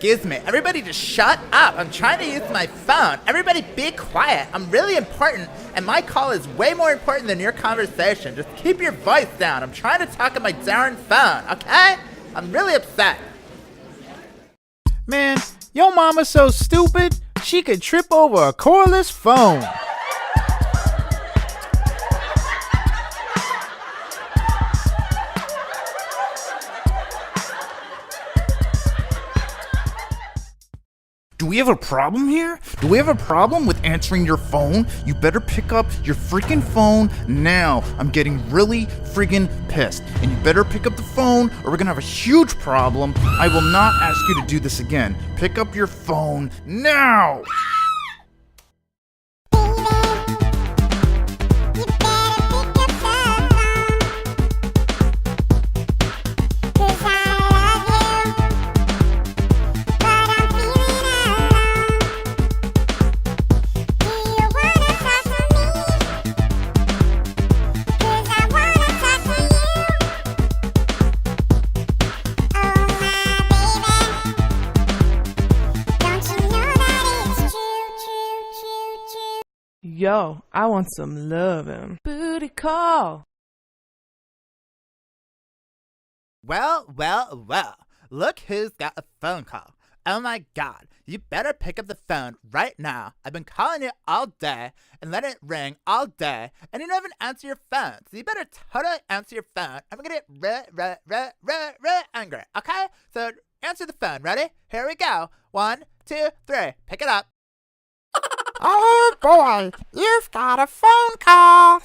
Excuse me, everybody just shut up. I'm trying to use my phone. Everybody be quiet. I'm really important, and my call is way more important than your conversation. Just keep your voice down. I'm trying to talk on my darn phone, okay? I'm really upset. Man, your mama's so stupid, she could trip over a cordless phone. Do we have a problem here? Do we have a problem with answering your phone? You better pick up your freaking phone now. I'm getting really friggin' pissed. And you better pick up the phone or we're gonna have a huge problem. I will not ask you to do this again. Pick up your phone now! Yo, I want some lovin'. Booty call. Well, look who's got a phone call. Oh my god, you better pick up the phone right now. I've been calling you all day and letting it ring all day, and you don't even answer your phone. So you better totally answer your phone. I'm gonna get really angry, okay? So answer the phone. Ready? Here we go. 1, 2, 3. Pick it up. Oh boy, you've got a phone call.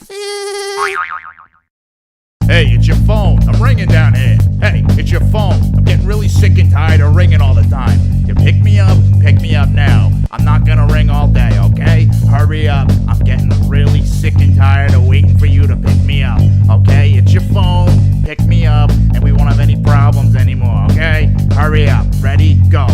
Hey, it's your phone. I'm ringing down here. Hey, it's your phone. I'm getting really sick and tired of ringing all the time. You pick me up now. I'm not gonna ring all day, okay? Hurry up. I'm getting really sick and tired of waiting for you to pick me up, okay? It's your phone. Pick me up, and we won't have any problems anymore, okay? Hurry up. Ready? Go.